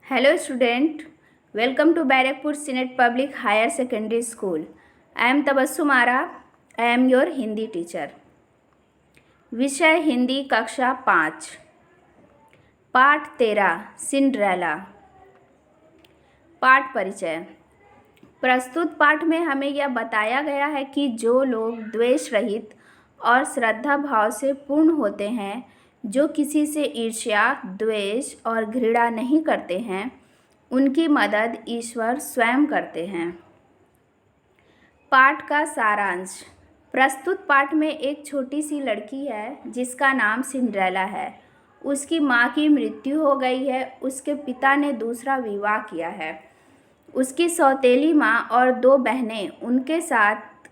Hello student, welcome to Barakpur Senate Public Higher Secondary School. I am Tabassum Ara. I am your Hindi teacher. विषय हिंदी कक्षा 5, पाठ 13 Cinderella. पाठ परिचय। प्रस्तुत पाठ में हमें यह बताया गया है कि जो लोग द्वेष रहित और श्रद्धा भाव से पूर्ण होते हैं, जो किसी से ईर्ष्या, द्वेष और घृणा नहीं करते हैं, उनकी मदद ईश्वर स्वयं करते हैं। पाठ का सारांश। प्रस्तुत पाठ में एक छोटी सी लड़की है जिसका नाम सिंड्रेला है। उसकी माँ की मृत्यु हो गई है। उसके पिता ने दूसरा विवाह किया है। उसकी सौतेली माँ और 2 बहनें उनके साथ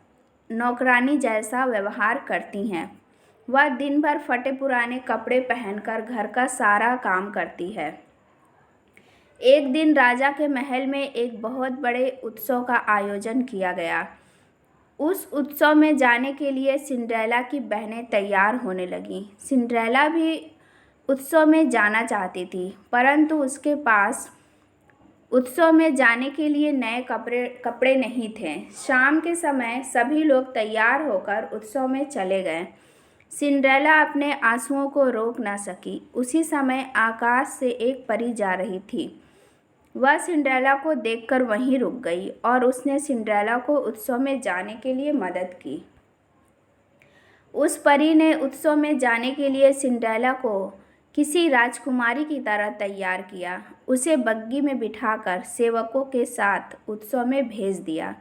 नौकरानी जैसा व्यवहार करती हैं। वह दिन भर फटे पुराने कपड़े पहनकर घर का सारा काम करती है। एक दिन राजा के महल में एक बहुत बड़े उत्सव का आयोजन किया गया। उस उत्सव में जाने के लिए सिंड्रेला की बहनें तैयार होने लगीं। सिंड्रेला भी उत्सव में जाना चाहती थी, परंतु उसके पास उत्सव में जाने के लिए नए कपड़े नहीं थे। शाम के समय सभी लोग तैयार होकर उत्सव में चले गए। सिंड्रेला अपने आंसुओं को रोक न सकी। उसी समय आकाश से एक परी जा रही थी। वह सिंड्रेला को देखकर वहीं रुक गई और उसने सिंड्रेला को उत्सव में जाने के लिए मदद की। उस परी ने उत्सव में जाने के लिए सिंड्रेला को किसी राजकुमारी की तरह तैयार किया। उसे बग्गी में बिठाकर सेवकों के साथ उत्सव में भेज दिया।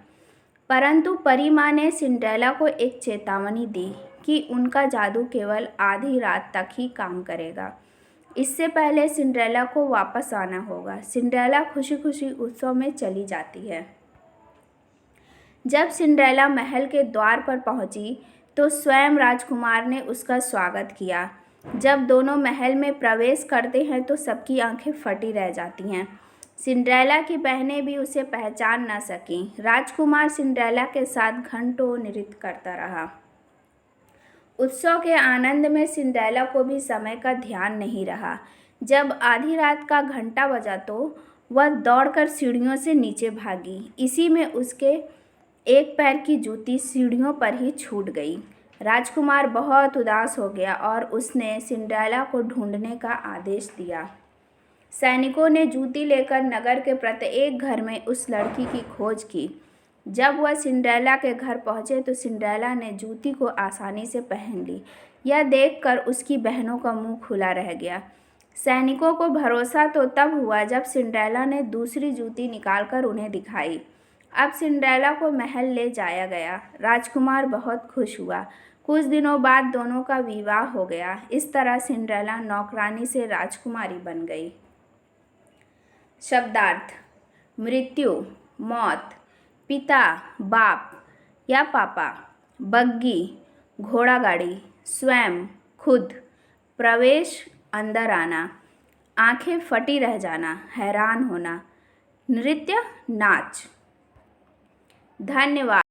परंतु परी माँ ने सिंड्रेला को एक चेतावनी दी कि उनका जादू केवल आधी रात तक ही काम करेगा। इससे पहले सिंड्रेला को वापस आना होगा। सिंड्रेला खुशी खुशी उत्सव में चली जाती है। जब सिंड्रेला महल के द्वार पर पहुंची तो स्वयं राजकुमार ने उसका स्वागत किया। जब दोनों महल में प्रवेश करते हैं तो सबकी आंखें फटी रह जाती हैं। सिंड्रेला की बहनें भी उसे पहचान न सकीं। राजकुमार सिंड्रेला के साथ घंटों नृत्य करता रहा। उत्सव के आनंद में सिंड्रेला को भी समय का ध्यान नहीं रहा। जब आधी रात का घंटा बजा तो वह दौड़कर सीढ़ियों से नीचे भागी। इसी में उसके एक पैर की जूती सीढ़ियों पर ही छूट गई। राजकुमार बहुत उदास हो गया और उसने सिंड्रेला को ढूंढने का आदेश दिया। सैनिकों ने जूती लेकर नगर के प्रत्येक घर में उस लड़की की खोज की। जब वह सिंड्रेला के घर पहुंचे तो सिंड्रेला ने जूती को आसानी से पहन ली। यह देखकर उसकी बहनों का मुंह खुला रह गया। सैनिकों को भरोसा तो तब हुआ जब सिंड्रेला ने दूसरी जूती निकालकर उन्हें दिखाई। अब सिंड्रेला को महल ले जाया गया। राजकुमार बहुत खुश हुआ। कुछ दिनों बाद दोनों का विवाह हो गया। इस तरह सिंड्रेला नौकरानी से राजकुमारी बन गई। शब्दार्थ। मृत्यु, मौत, पिता, बाप या पापा, बग्गी, घोड़ा गाड़ी, स्वयं, खुद, प्रवेश, अंदर आना, आंखें फटी रह जाना, हैरान होना, नृत्य, नाच। धन्यवाद।